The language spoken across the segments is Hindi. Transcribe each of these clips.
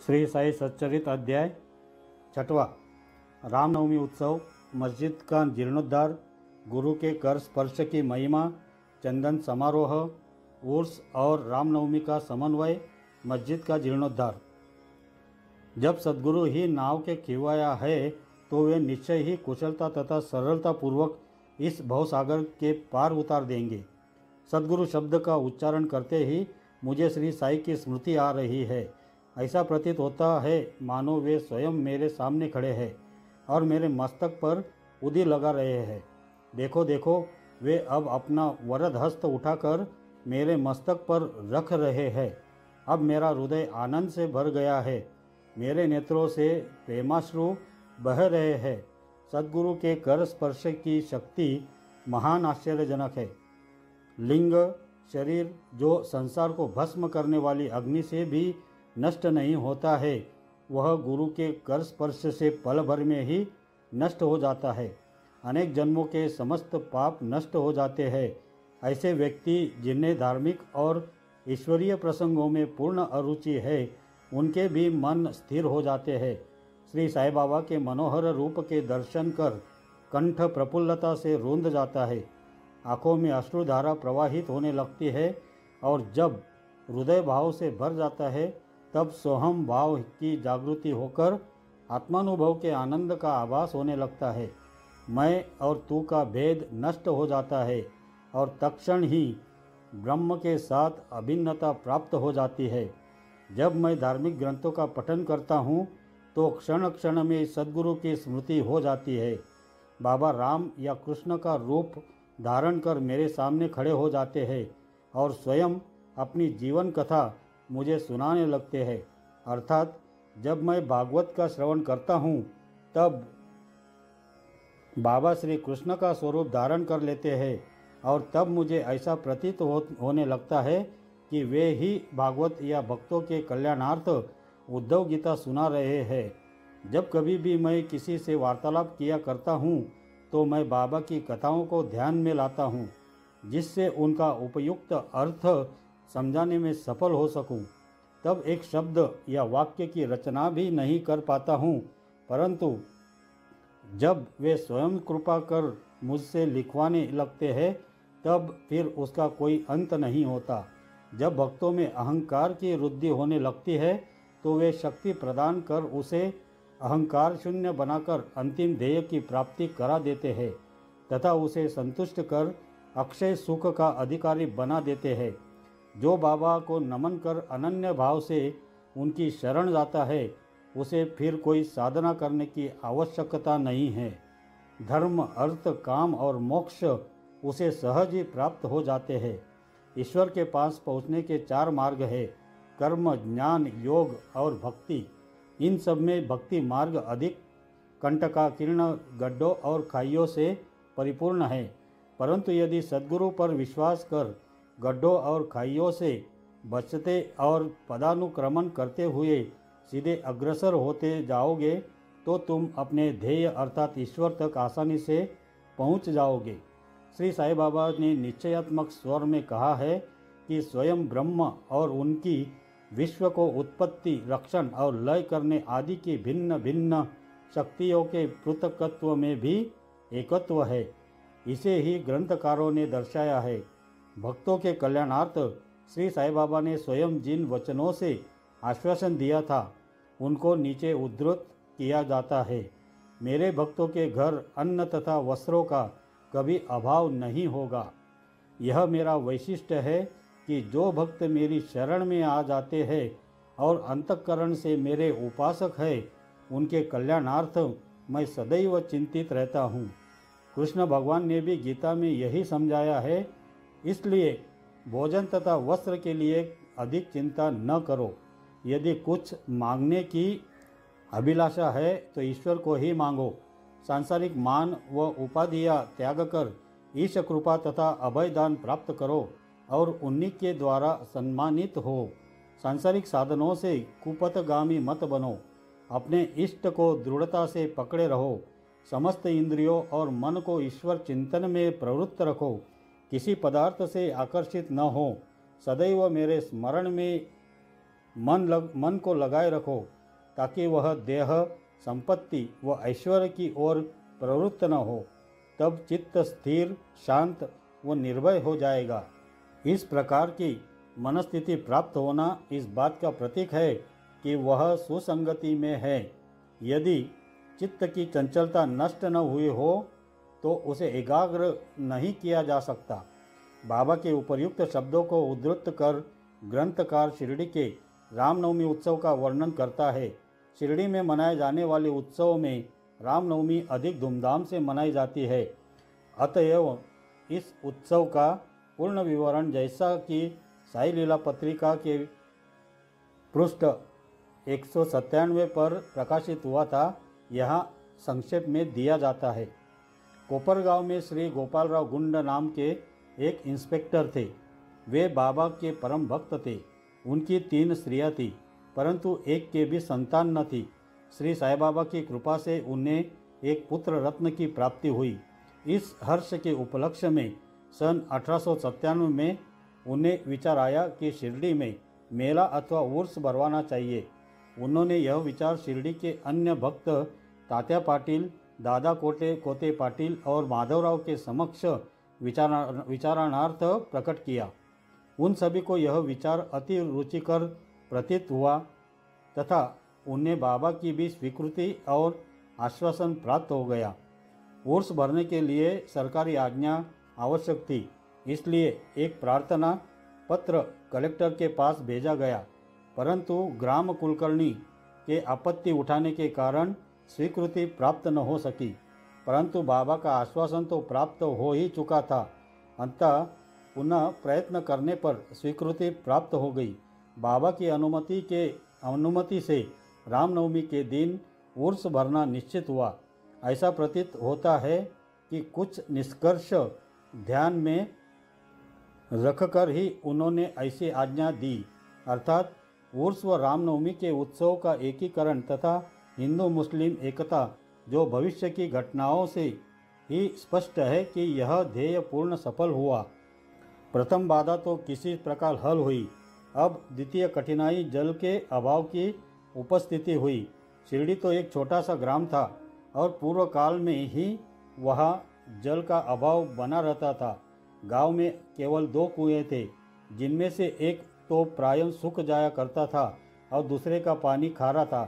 श्री साई सच्चरित अध्याय छठवा। रामनवमी उत्सव, मस्जिद का जीर्णोद्धार, गुरु के कर स्पर्श की महिमा, चंदन समारोह, उर्स और रामनवमी का समन्वय, मस्जिद का जीर्णोद्धार। जब सद्गुरु ही नाव के खिवाया है तो वे निश्चय ही कुशलता तथा सरलता पूर्वक इस भवसागर के पार उतार देंगे। सद्गुरु शब्द का उच्चारण करते ही मुझे श्री साई की स्मृति आ रही है। ऐसा प्रतीत होता है मानो वे स्वयं मेरे सामने खड़े हैं और मेरे मस्तक पर उदी लगा रहे हैं। देखो देखो, वे अब अपना वरद हस्त उठाकर मेरे मस्तक पर रख रहे हैं। अब मेरा हृदय आनंद से भर गया है, मेरे नेत्रों से प्रेमाश्रु बह रहे हैं। सद्गुरु के कर स्पर्श की शक्ति महान आश्चर्यजनक है। लिंग शरीर जो संसार को भस्म करने वाली अग्नि से भी नष्ट नहीं होता है, वह गुरु के कर स्पर्श से पल भर में ही नष्ट हो जाता है। अनेक जन्मों के समस्त पाप नष्ट हो जाते हैं। ऐसे व्यक्ति जिन्हें धार्मिक और ईश्वरीय प्रसंगों में पूर्ण अरुचि है, उनके भी मन स्थिर हो जाते हैं। श्री साई बाबा के मनोहर रूप के दर्शन कर कंठ प्रफुल्लता से रूंध जाता है, आँखों में अश्रुधारा प्रवाहित होने लगती है और जब हृदय भाव से भर जाता है तब सोहम भाव की जागृति होकर आत्मानुभव के आनंद का आभास होने लगता है। मैं और तू का भेद नष्ट हो जाता है और तत्क्षण ही ब्रह्म के साथ अभिन्नता प्राप्त हो जाती है। जब मैं धार्मिक ग्रंथों का पठन करता हूँ तो क्षण क्षण में सद्गुरु की स्मृति हो जाती है। बाबा राम या कृष्ण का रूप धारण कर मेरे सामने खड़े हो जाते हैं और स्वयं अपनी जीवन कथा मुझे सुनाने लगते हैं। अर्थात जब मैं भागवत का श्रवण करता हूँ तब बाबा श्री कृष्ण का स्वरूप धारण कर लेते हैं और तब मुझे ऐसा प्रतीत होने लगता है कि वे ही भागवत या भक्तों के कल्याणार्थ उद्धव गीता सुना रहे हैं। जब कभी भी मैं किसी से वार्तालाप किया करता हूँ तो मैं बाबा की कथाओं को ध्यान में लाता हूँ, जिससे उनका उपयुक्त अर्थ समझाने में सफल हो सकूं। तब एक शब्द या वाक्य की रचना भी नहीं कर पाता हूं, परंतु जब वे स्वयं कृपा कर मुझसे लिखवाने लगते हैं तब फिर उसका कोई अंत नहीं होता। जब भक्तों में अहंकार की वृद्धि होने लगती है तो वे शक्ति प्रदान कर उसे अहंकार शून्य बनाकर अंतिम ध्येय की प्राप्ति करा देते हैं तथा उसे संतुष्ट कर अक्षय सुख का अधिकारी बना देते हैं। जो बाबा को नमन कर अनन्य भाव से उनकी शरण जाता है, उसे फिर कोई साधना करने की आवश्यकता नहीं है। धर्म, अर्थ, काम और मोक्ष उसे सहज ही प्राप्त हो जाते हैं। ईश्वर के पास पहुँचने के 4 मार्ग है: कर्म, ज्ञान, योग और भक्ति। इन सब में भक्ति मार्ग अधिक कंटकाकीर्ण गड्ढों और खाइयों से परिपूर्ण है, परंतु यदि सद्गुरु पर विश्वास कर गड्ढों और खाइयों से बचते और पदानुक्रमण करते हुए सीधे अग्रसर होते जाओगे तो तुम अपने ध्येय अर्थात ईश्वर तक आसानी से पहुंच जाओगे। श्री साई बाबा ने निश्चयात्मक स्वर में कहा है कि स्वयं ब्रह्म और उनकी विश्व को उत्पत्ति, रक्षण और लय करने आदि की भिन्न भिन्न शक्तियों के पृथकत्व में भी एकत्व है। इसे ही ग्रंथकारों ने दर्शाया है। भक्तों के कल्याणार्थ श्री साई बाबा ने स्वयं जिन वचनों से आश्वासन दिया था उनको नीचे उद्धृत किया जाता है। मेरे भक्तों के घर अन्न तथा वस्त्रों का कभी अभाव नहीं होगा। यह मेरा वैशिष्ट्य है कि जो भक्त मेरी शरण में आ जाते हैं और अंतःकरण से मेरे उपासक है, उनके कल्याणार्थ मैं सदैव चिंतित रहता हूँ। कृष्ण भगवान ने भी गीता में यही समझाया है, इसलिए भोजन तथा वस्त्र के लिए अधिक चिंता न करो। यदि कुछ मांगने की अभिलाषा है तो ईश्वर को ही मांगो। सांसारिक मान व उपाधियां त्याग कर ईश कृपा तथा अभय दान प्राप्त करो और उन्हीं के द्वारा सम्मानित हो। सांसारिक साधनों से कुपथगामी मत बनो। अपने इष्ट को दृढ़ता से पकड़े रहो। समस्त इंद्रियों और मन को ईश्वर चिंतन में प्रवृत्त रखो। किसी पदार्थ से आकर्षित न हो। सदैव मेरे स्मरण में मन को लगाए रखो ताकि वह देह, संपत्ति व ऐश्वर्य की ओर प्रवृत्त न हो। तब चित्त स्थिर, शांत व निर्भय हो जाएगा। इस प्रकार की मनस्थिति प्राप्त होना इस बात का प्रतीक है कि वह सुसंगति में है। यदि चित्त की चंचलता नष्ट न हुई हो तो उसे एकाग्र नहीं किया जा सकता। बाबा के उपर्युक्त शब्दों को उद्धृत कर ग्रंथकार शिरडी के रामनवमी उत्सव का वर्णन करता है। शिरडी में मनाए जाने वाले उत्सव में रामनवमी अधिक धूमधाम से मनाई जाती है। अतएव इस उत्सव का पूर्ण विवरण जैसा कि साई लीला पत्रिका के पृष्ठ 197 पर प्रकाशित हुआ था, यहाँ संक्षेप में दिया जाता है। कोपरगांव में श्री गोपालराव गुंड नाम के एक इंस्पेक्टर थे। वे बाबा के परम भक्त थे। उनकी 3 स्त्रियां थीं, परंतु एक के भी संतान न थी। श्री साई बाबा की कृपा से उन्हें एक पुत्र रत्न की प्राप्ति हुई। इस हर्ष के उपलक्ष्य में सन 1897 में उन्हें विचार आया कि शिरडी में मेला अथवा उर्स भरवाना चाहिए। उन्होंने यह विचार शिरडी के अन्य भक्त तात्या पाटिल, दादा कोते पाटिल और माधवराव के समक्ष विचारणार्थ प्रकट किया। उन सभी को यह विचार अति रुचिकर प्रतीत हुआ तथा उन्हें बाबा की भी स्वीकृति और आश्वासन प्राप्त हो गया। उर्स भरने के लिए सरकारी आज्ञा आवश्यक थी, इसलिए एक प्रार्थना पत्र कलेक्टर के पास भेजा गया, परंतु ग्राम कुलकर्णी के आपत्ति उठाने के कारण स्वीकृति प्राप्त न हो सकी। परंतु बाबा का आश्वासन तो प्राप्त हो ही चुका था। अंततः पुनः प्रयत्न करने पर स्वीकृति प्राप्त हो गई। बाबा की अनुमति से रामनवमी के दिन उर्स भरना निश्चित हुआ। ऐसा प्रतीत होता है कि कुछ निष्कर्ष ध्यान में रखकर ही उन्होंने ऐसी आज्ञा दी, अर्थात उर्स व रामनवमी के उत्सव का एकीकरण तथा हिंदू मुस्लिम एकता, जो भविष्य की घटनाओं से ही स्पष्ट है कि यह ध्येय पूर्ण सफल हुआ। प्रथम बाधा तो किसी प्रकार हल हुई। अब द्वितीय कठिनाई जल के अभाव की उपस्थिति हुई। शिरडी तो एक छोटा सा ग्राम था और पूर्व काल में ही वहाँ जल का अभाव बना रहता था। गांव में केवल 2 कुएं थे, जिनमें से एक तो प्रायः सूख जाया करता था और दूसरे का पानी खारा था।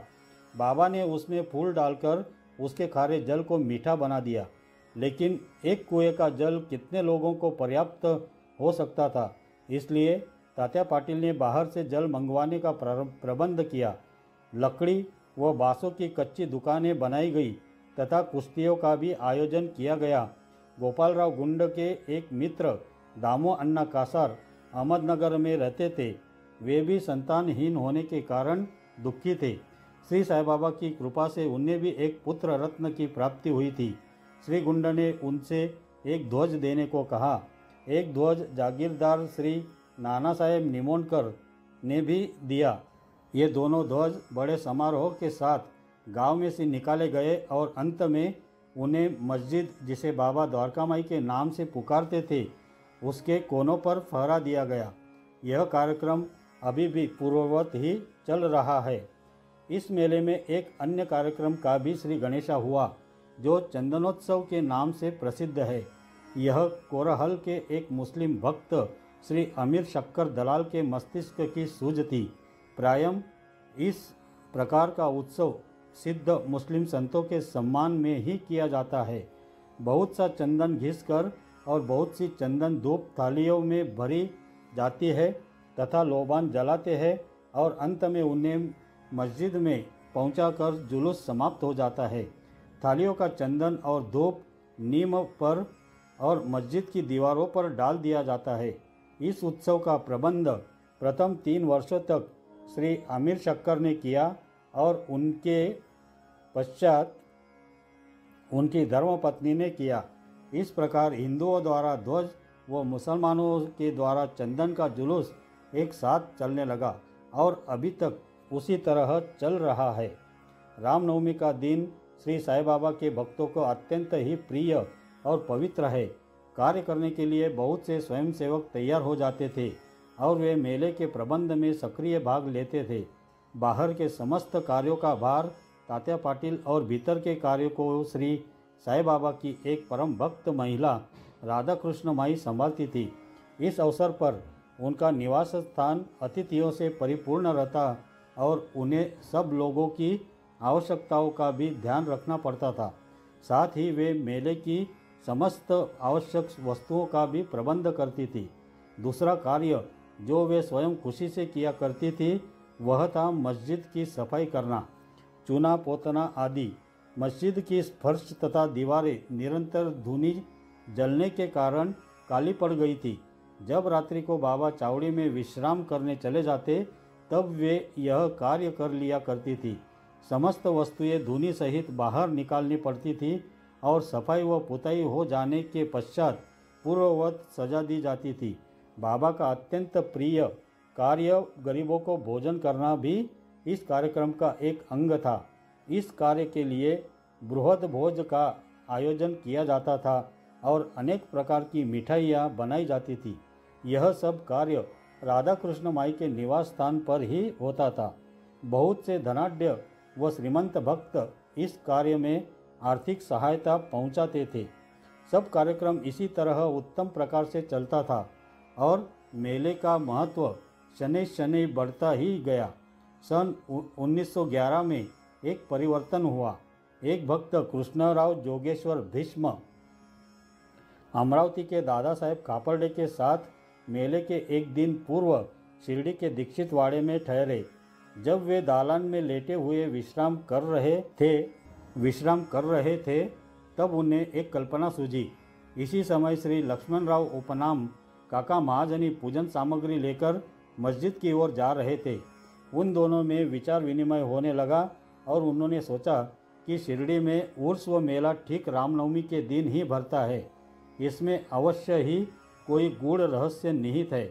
बाबा ने उसमें फूल डालकर उसके खारे जल को मीठा बना दिया, लेकिन एक कुएं का जल कितने लोगों को पर्याप्त हो सकता था। इसलिए तात्या पाटिल ने बाहर से जल मंगवाने का प्रबंध किया। लकड़ी व बांसों की कच्ची दुकानें बनाई गई तथा कुश्तियों का भी आयोजन किया गया। गोपालराव गुंड के एक मित्र दामो अन्ना कासार अहमदनगर में रहते थे। वे भी संतानहीन होने के कारण दुखी थे। श्री साई बाबा की कृपा से उन्हें भी एक पुत्र रत्न की प्राप्ति हुई थी। श्री गुंड ने उनसे एक ध्वज देने को कहा। एक ध्वज जागीरदार श्री नाना साहेब निमोणकर ने भी दिया। ये दोनों ध्वज बड़े समारोह के साथ गांव में से निकाले गए और अंत में उन्हें मस्जिद, जिसे बाबा द्वारकामाई के नाम से पुकारते थे, उसके कोनों पर फहरा दिया गया। यह कार्यक्रम अभी भी पूर्ववत ही चल रहा है। इस मेले में एक अन्य कार्यक्रम का भी श्री गणेशा हुआ, जो चंदनोत्सव के नाम से प्रसिद्ध है। यह कोरहल के एक मुस्लिम भक्त श्री अमीर शक्कर दलाल के मस्तिष्क की सूझ थी। प्रायः इस प्रकार का उत्सव सिद्ध मुस्लिम संतों के सम्मान में ही किया जाता है। बहुत सा चंदन घिसकर और बहुत सी चंदन धूप थालियों में भरी जाती है तथा लोबान जलाते हैं और अंत में उन्हें मस्जिद में पहुंचाकर जुलूस समाप्त हो जाता है। थालियों का चंदन और धूप नीम पर और मस्जिद की दीवारों पर डाल दिया जाता है। इस उत्सव का प्रबंध प्रथम 3 वर्षों तक श्री आमिर शक्कर ने किया और उनके पश्चात उनकी धर्मपत्नी ने किया। इस प्रकार हिंदुओं द्वारा ध्वज व मुसलमानों के द्वारा चंदन का जुलूस एक साथ चलने लगा और अभी तक उसी तरह चल रहा है। रामनवमी का दिन श्री साई बाबा के भक्तों को अत्यंत ही प्रिय और पवित्र है। कार्य करने के लिए बहुत से स्वयंसेवक तैयार हो जाते थे। और वे मेले के प्रबंध में सक्रिय भाग लेते थे। बाहर के समस्त कार्यों का भार तात्या पाटिल और भीतर के कार्यों को श्री साईं बाबा की एक परम भक्त महिला राधा कृष्ण माई संभालती थी। इस अवसर पर उनका निवास स्थान अतिथियों से परिपूर्ण रहता और उन्हें सब लोगों की आवश्यकताओं का भी ध्यान रखना पड़ता था। साथ ही वे मेले की समस्त आवश्यक वस्तुओं का भी प्रबंध करती थी। दूसरा कार्य जो वे स्वयं खुशी से किया करती थी वह था मस्जिद की सफाई करना। चूना पोतना आदि मस्जिद की फर्श तथा दीवारें निरंतर धूनी जलने के कारण काली पड़ गई थी। जब रात्रि को बाबा चावड़ी में विश्राम करने चले जाते तब वे यह कार्य कर लिया करती थी। समस्त वस्तुएं धूनी सहित बाहर निकालनी पड़ती थी और सफाई व पुताई हो जाने के पश्चात पूर्ववत सजा दी जाती थी। बाबा का अत्यंत प्रिय कार्य गरीबों को भोजन करना भी इस कार्यक्रम का एक अंग था। इस कार्य के लिए बृहद भोज का आयोजन किया जाता था और अनेक प्रकार की मिठाइयाँ बनाई जाती थी। यह सब कार्य राधा कृष्ण माई के निवास स्थान पर ही होता था। बहुत से धनाढ्य व श्रीमंत भक्त इस कार्य में आर्थिक सहायता पहुंचाते थे। सब कार्यक्रम इसी तरह उत्तम प्रकार से चलता था और मेले का महत्व शनै शनै बढ़ता ही गया। सन 1911 में एक परिवर्तन हुआ। एक भक्त कृष्णराव जोगेश्वर भीष्म अमरावती के दादा साहेब खापर्डे के साथ मेले के एक दिन पूर्व शिरडी के दीक्षित वाड़े में ठहरे। जब वे दालान में लेटे हुए विश्राम कर रहे थे तब उन्हें एक कल्पना सूझी। इसी समय श्री लक्ष्मण राव उपनाम काका महाजनी पूजन सामग्री लेकर मस्जिद की ओर जा रहे थे। उन दोनों में विचार विनिमय होने लगा और उन्होंने सोचा कि शिरडी में उर्स व मेला ठीक रामनवमी के दिन ही भरता है। इसमें अवश्य ही कोई गूढ़ रहस्य निहित है।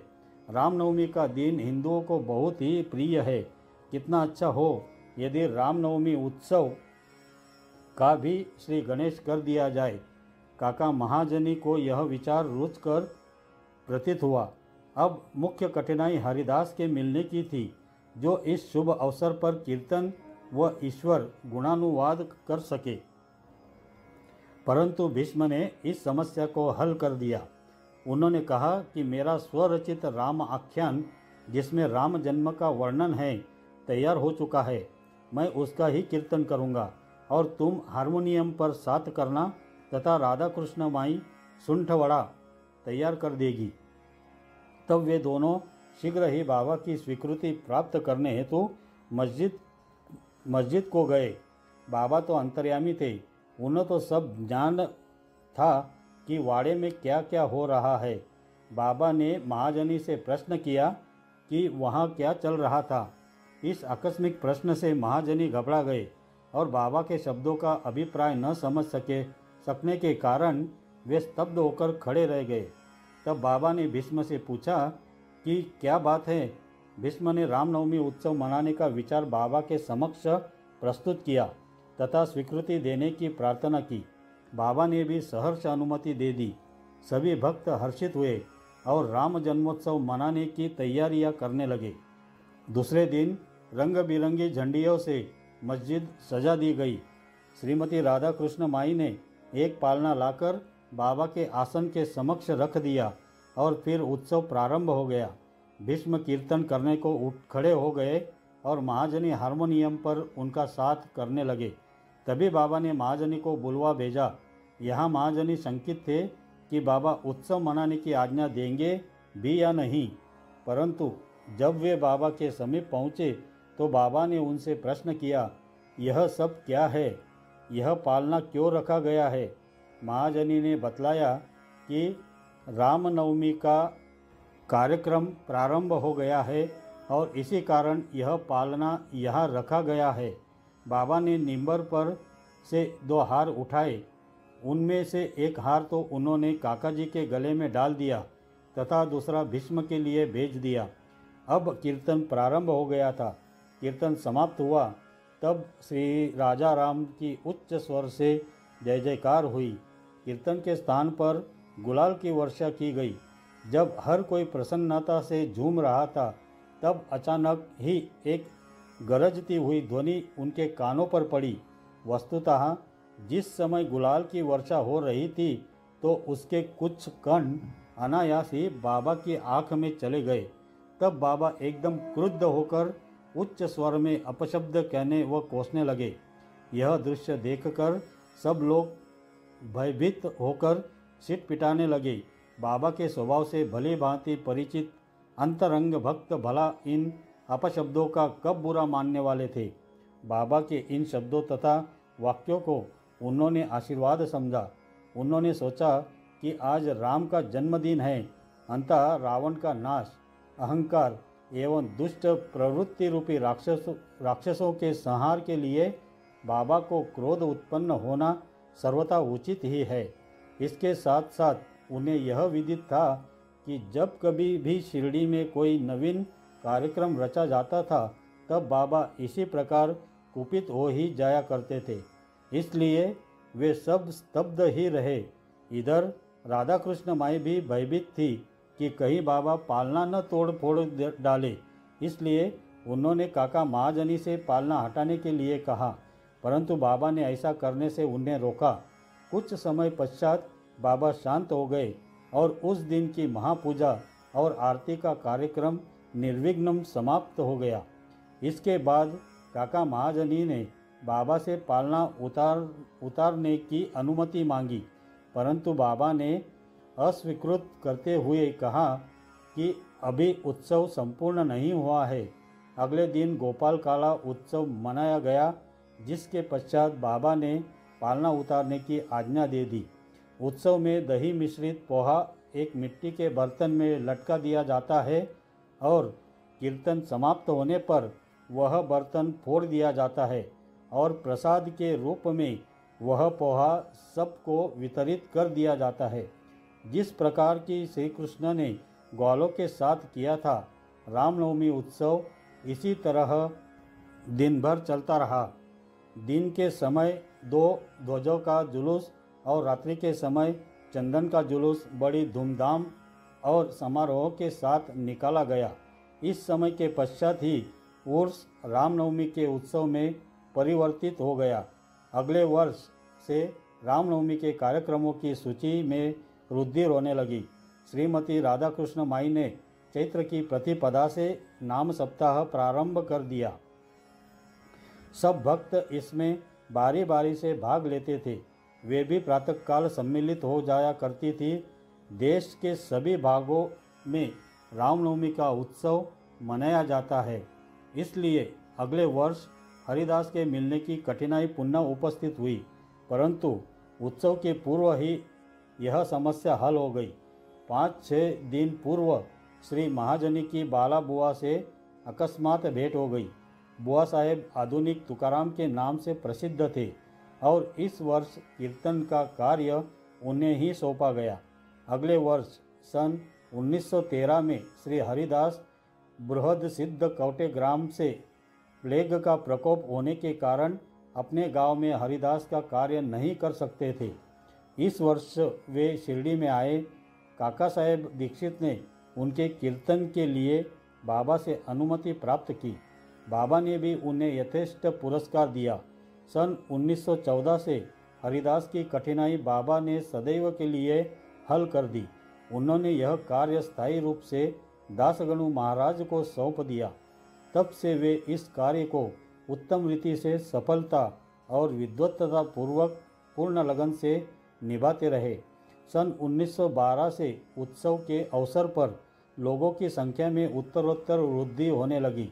रामनवमी का दिन हिंदुओं को बहुत ही प्रिय है। कितना अच्छा हो यदि रामनवमी उत्सव का भी श्री गणेश कर दिया जाए। काका महाजनी को यह विचार रुचकर प्रतीत हुआ। अब मुख्य कठिनाई हरिदास के मिलने की थी जो इस शुभ अवसर पर कीर्तन व ईश्वर गुणानुवाद कर सके। परंतु भीष्म ने इस समस्या को हल कर दिया। उन्होंने कहा कि मेरा स्वरचित राम आख्यान जिसमें राम जन्म का वर्णन है तैयार हो चुका है। मैं उसका ही कीर्तन करूँगा और तुम हारमोनियम पर साथ करना तथा राधा कृष्ण माई सुंठवड़ा तैयार कर देगी। तब वे दोनों शीघ्र ही बाबा की स्वीकृति प्राप्त करने हेतु मस्जिद को गए। बाबा तो अंतर्यामी थे। उन्हें तो सब जान था कि वाड़े में क्या क्या हो रहा है। बाबा ने महाजनी से प्रश्न किया कि वहाँ क्या चल रहा था। इस आकस्मिक प्रश्न से महाजनी घबरा गए और बाबा के शब्दों का अभिप्राय न समझ सकने के कारण वे स्तब्ध होकर खड़े रह गए। तब बाबा ने भीष्म से पूछा कि क्या बात है। भीष्म ने रामनवमी उत्सव मनाने का विचार बाबा के समक्ष प्रस्तुत किया तथा स्वीकृति देने की प्रार्थना की। बाबा ने भी सहर्ष अनुमति दे दी। सभी भक्त हर्षित हुए और राम जन्मोत्सव मनाने की तैयारियां करने लगे। दूसरे दिन रंग बिरंगी झंडियों से मस्जिद सजा दी गई। श्रीमती राधा कृष्ण माई ने एक पालना लाकर बाबा के आसन के समक्ष रख दिया और फिर उत्सव प्रारंभ हो गया। भीष्म कीर्तन करने को उठ खड़े हो गए और महाजनी हारमोनियम पर उनका साथ करने लगे। तभी बाबा ने महाजनी को बुलवा भेजा। यहाँ महाजनी शंकित थे कि बाबा उत्सव मनाने की आज्ञा देंगे भी या नहीं, परंतु जब वे बाबा के समीप पहुँचे तो बाबा ने उनसे प्रश्न किया, यह सब क्या है, यह पालना क्यों रखा गया है। महाजनी ने बतलाया कि रामनवमी का कार्यक्रम प्रारंभ हो गया है और इसी कारण यह पालना यहाँ रखा गया है। बाबा ने निंबर पर से 2 हार उठाए। उनमें से एक हार तो उन्होंने काका जी के गले में डाल दिया तथा दूसरा भीष्म के लिए भेज दिया। अब कीर्तन प्रारंभ हो गया था। कीर्तन समाप्त हुआ तब श्री राजा राम की उच्च स्वर से जय जयकार हुई। कीर्तन के स्थान पर गुलाल की वर्षा की गई। जब हर कोई प्रसन्नता से झूम रहा था, तब अचानक ही एक गरजती हुई ध्वनि उनके कानों पर पड़ी। वस्तुतः जिस समय गुलाल की वर्षा हो रही थी, तो उसके कुछ कण अनायास ही बाबा की आंख में चले गए। तब बाबा एकदम क्रुद्ध होकर उच्च स्वर में अपशब्द कहने व कोसने लगे। यह दृश्य देखकर सब लोग भयभीत होकर सिट पिटाने लगे। बाबा के स्वभाव से भली भांति परिचित अंतरंग भक्त भला इन अपशब्दों का कब बुरा मानने वाले थे। बाबा के इन शब्दों तथा वाक्यों को उन्होंने आशीर्वाद समझा। उन्होंने सोचा कि आज राम का जन्मदिन है, अतः रावण का नाश, अहंकार एवं दुष्ट प्रवृत्ति रूपी राक्षसों के संहार के लिए बाबा को क्रोध उत्पन्न होना सर्वथा उचित ही है। इसके साथ साथ उन्हें यह विदित था कि जब कभी भी शिरडी में कोई नवीन कार्यक्रम रचा जाता था, तब बाबा इसी प्रकार कुपित हो ही जाया करते थे। इसलिए वे सब स्तब्ध ही रहे। इधर राधा कृष्ण माई भी भयभीत थी कि कहीं बाबा पालना न तोड़ फोड़ डाले। इसलिए उन्होंने काका महाजनी से पालना हटाने के लिए कहा, परंतु बाबा ने ऐसा करने से उन्हें रोका। कुछ समय पश्चात बाबा शांत हो गए और उस दिन की महापूजा और आरती का कार्यक्रम निर्विघ्न समाप्त हो गया। इसके बाद काका महाजनी ने बाबा से पालना उतारने की अनुमति मांगी, परंतु बाबा ने अस्वीकृत करते हुए कहा कि अभी उत्सव संपूर्ण नहीं हुआ है। अगले दिन गोपाल काला उत्सव मनाया गया, जिसके पश्चात बाबा ने पालना उतारने की आज्ञा दे दी। उत्सव में दही मिश्रित पोहा एक मिट्टी के बर्तन में लटका दिया जाता है और कीर्तन समाप्त होने पर वह बर्तन फोड़ दिया जाता है और प्रसाद के रूप में वह पोहा सबको वितरित कर दिया जाता है। जिस प्रकार की श्री कृष्ण ने ग्वालों के साथ किया था, रामनवमी उत्सव इसी तरह दिन भर चलता रहा। दिन के समय 2 ध्वजों का जुलूस और रात्रि के समय चंदन का जुलूस बड़ी धूमधाम और समारोह के साथ निकाला गया। इस समय के पश्चात ही उर्स रामनवमी के उत्सव में परिवर्तित हो गया। अगले वर्ष से रामनवमी के कार्यक्रमों की सूची में वृद्धि होने लगी। श्रीमती राधा कृष्ण माई ने चैत्र की प्रतिपदा से नाम सप्ताह प्रारंभ कर दिया। सब भक्त इसमें बारी बारी से भाग लेते थे। वे भी प्रातःकाल सम्मिलित हो जाया करती थी। देश के सभी भागों में रामनवमी का उत्सव मनाया जाता है। इसलिए अगले वर्ष हरिदास के मिलने की कठिनाई पुनः उपस्थित हुई, परंतु उत्सव के पूर्व ही यह समस्या हल हो गई। 5-6 दिन पूर्व श्री महाजनी की बाला बुआ से अकस्मात भेंट हो गई। बुआ साहेब आधुनिक तुकाराम के नाम से प्रसिद्ध थे और इस वर्ष कीर्तन का कार्य उन्हें ही सौंपा गया। अगले वर्ष सन 1913 में श्री हरिदास बृहद सिद्ध कौटे ग्राम से प्लेग का प्रकोप होने के कारण अपने गांव में हरिदास का कार्य नहीं कर सकते थे। इस वर्ष वे शिरडी में आए। काका साहेब दीक्षित ने उनके कीर्तन के लिए बाबा से अनुमति प्राप्त की। बाबा ने भी उन्हें यथेष्ट पुरस्कार दिया। सन 1914 से हरिदास की कठिनाई बाबा ने सदैव के लिए हल कर दी। उन्होंने यह कार्य स्थायी रूप से दासगणु महाराज को सौंप दिया। तब से वे इस कार्य को उत्तम रीति से सफलता और विद्वत्ता पूर्वक पूर्ण लगन से निभाते रहे। सन 1912 से उत्सव के अवसर पर लोगों की संख्या में उत्तरोत्तर वृद्धि होने लगी।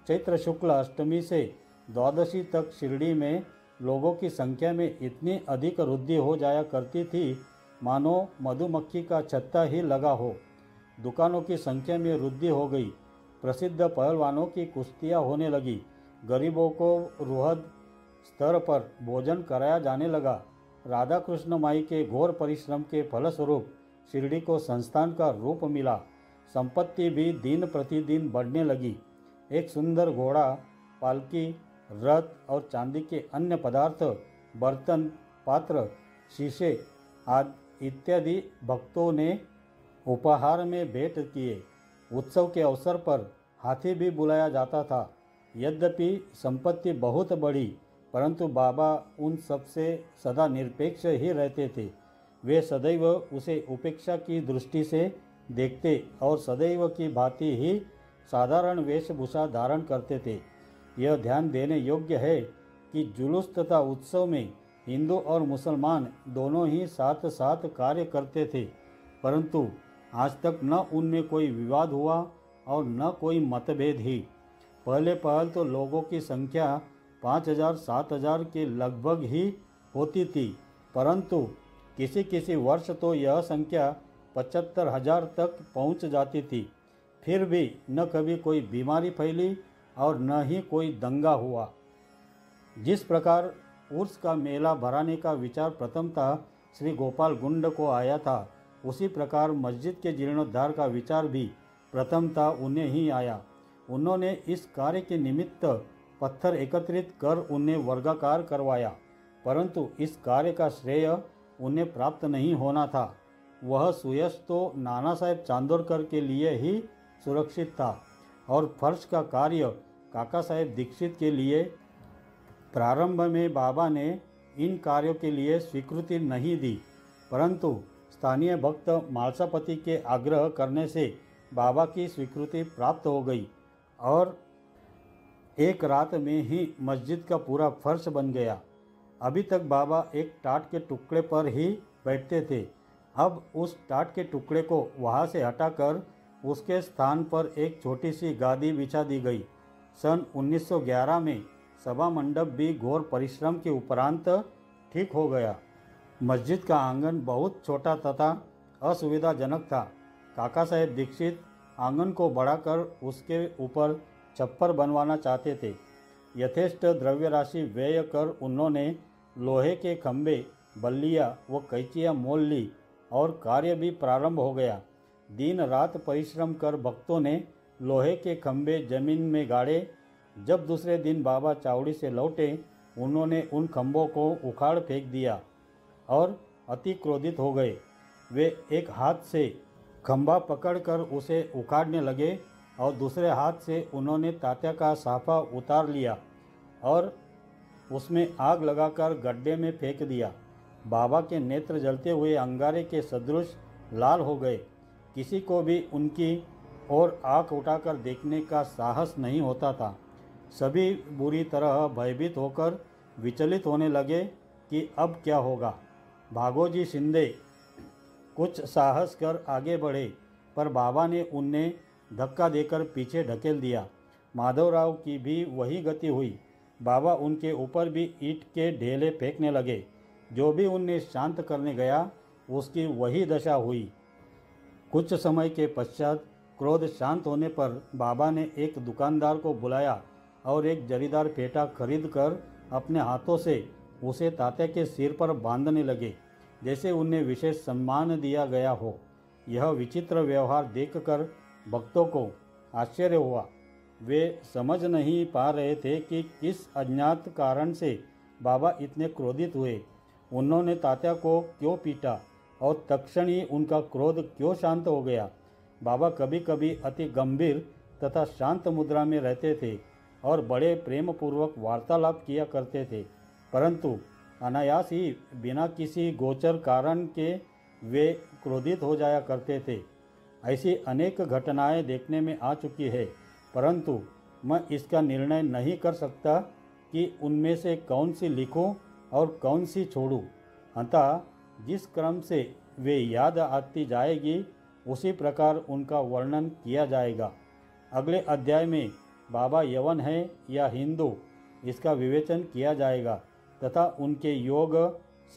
चैत्र शुक्ल अष्टमी से द्वादशी तक शिरडी में लोगों की संख्या में इतनी अधिक वृद्धि हो जाया करती थी मानो मधुमक्खी का छत्ता ही लगा हो। दुकानों की संख्या में वृद्धि हो गई। प्रसिद्ध पहलवानों की कुश्तियाँ होने लगी। गरीबों को वृहद स्तर पर भोजन कराया जाने लगा। राधा कृष्ण माई के घोर परिश्रम के फलस्वरूप शिरडी को संस्थान का रूप मिला। संपत्ति भी दिन प्रतिदिन बढ़ने लगी। एक सुंदर घोड़ा, पालकी, रथ और चांदी के अन्य पदार्थ, बर्तन, पात्र, शीशे आदि इत्यादि भक्तों ने उपहार में भेंट किए। उत्सव के अवसर पर हाथी भी बुलाया जाता था। यद्यपि संपत्ति बहुत बढ़ी, परंतु बाबा उन सब से सदा निरपेक्ष ही रहते थे। वे सदैव उसे उपेक्षा की दृष्टि से देखते और सदैव की भांति ही साधारण वेशभूषा धारण करते थे। यह ध्यान देने योग्य है कि जुलूस तथा उत्सव में हिंदू और मुसलमान दोनों ही साथ साथ कार्य करते थे, परंतु आज तक न उनमें कोई विवाद हुआ और न कोई मतभेद ही। पहले पहल तो लोगों की संख्या 5000-7000 के लगभग ही होती थी, परंतु किसी किसी वर्ष तो यह संख्या 75,000 तक पहुंच जाती थी। फिर भी न कभी कोई बीमारी फैली और न ही कोई दंगा हुआ। जिस प्रकार उर्स का मेला भराने का विचार प्रथमतः श्री गोपाल गुंड को आया था, उसी प्रकार मस्जिद के जीर्णोद्धार का विचार भी प्रथमतः उन्हें ही आया। उन्होंने इस कार्य के निमित्त पत्थर एकत्रित कर उन्हें वर्गाकार करवाया, परंतु इस कार्य का श्रेय उन्हें प्राप्त नहीं होना था। वह सुयश तो नाना साहेब चांदोरकर के लिए ही सुरक्षित था और फर्श का कार्य काका साहेब दीक्षित के लिए। प्रारंभ में बाबा ने इन कार्यों के लिए स्वीकृति नहीं दी, परंतु स्थानीय भक्त मालसापति के आग्रह करने से बाबा की स्वीकृति प्राप्त हो गई और एक रात में ही मस्जिद का पूरा फर्श बन गया। अभी तक बाबा एक टाट के टुकड़े पर ही बैठते थे। अब उस टाट के टुकड़े को वहाँ से हटाकर उसके स्थान पर एक छोटी सी गादी बिछा दी गई। सन 1911 में सभा मंडप भी घोर परिश्रम के उपरांत ठीक हो गया। मस्जिद का आंगन बहुत छोटा तथा असुविधाजनक था। काका साहेब दीक्षित आंगन को बढ़ाकर उसके ऊपर छप्पर बनवाना चाहते थे। यथेष्ट द्रव्य राशि व्यय कर उन्होंने लोहे के खंभे, बल्लियाँ व कैंचियाँ मोल ली और कार्य भी प्रारंभ हो गया। दिन रात परिश्रम कर भक्तों ने लोहे के खंभे जमीन में गाड़े। जब दूसरे दिन बाबा चावड़ी से लौटे, उन्होंने उन खंभों को उखाड़ फेंक दिया और अति क्रोधित हो गए। वे एक हाथ से खंभा पकड़कर उसे उखाड़ने लगे और दूसरे हाथ से उन्होंने तात्या का साफा उतार लिया और उसमें आग लगाकर गड्ढे में फेंक दिया। बाबा के नेत्र जलते हुए अंगारे के सदृश लाल हो गए। किसी को भी उनकी ओर आंख उठाकर देखने का साहस नहीं होता था। सभी बुरी तरह भयभीत होकर विचलित होने लगे कि अब क्या होगा। भागोजी शिंदे कुछ साहस कर आगे बढ़े, पर बाबा ने उन्हें धक्का देकर पीछे ढकेल दिया। माधवराव की भी वही गति हुई। बाबा उनके ऊपर भी ईंट के ढेले फेंकने लगे। जो भी उन्हें शांत करने गया, उसकी वही दशा हुई। कुछ समय के पश्चात क्रोध शांत होने पर बाबा ने एक दुकानदार को बुलाया और एक जरीदार फेटा खरीद कर अपने हाथों से उसे तात्या के सिर पर बांधने लगे, जैसे उन्हें विशेष सम्मान दिया गया हो। यह विचित्र व्यवहार देखकर भक्तों को आश्चर्य हुआ। वे समझ नहीं पा रहे थे कि किस अज्ञात कारण से बाबा इतने क्रोधित हुए। उन्होंने तात्या को क्यों पीटा और तत्क्षण ही उनका क्रोध क्यों शांत हो गया। बाबा कभी कभी अति गंभीर तथा शांत मुद्रा में रहते थे और बड़े प्रेम पूर्वक वार्तालाप किया करते थे, परंतु अनायास ही बिना किसी गोचर कारण के वे क्रोधित हो जाया करते थे। ऐसी अनेक घटनाएं देखने में आ चुकी है, परंतु मैं इसका निर्णय नहीं कर सकता कि उनमें से कौन सी लिखूं और कौन सी छोड़ूं। अतः जिस क्रम से वे याद आती जाएगी, उसी प्रकार उनका वर्णन किया जाएगा। अगले अध्याय में बाबा यवन है या हिंदू, इसका विवेचन किया जाएगा तथा उनके योग,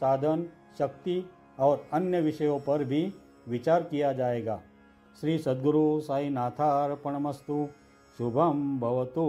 साधन, शक्ति और अन्य विषयों पर भी विचार किया जाएगा। श्री सद्गुरु साईनाथार्पणमस्तु। शुभम भवतु।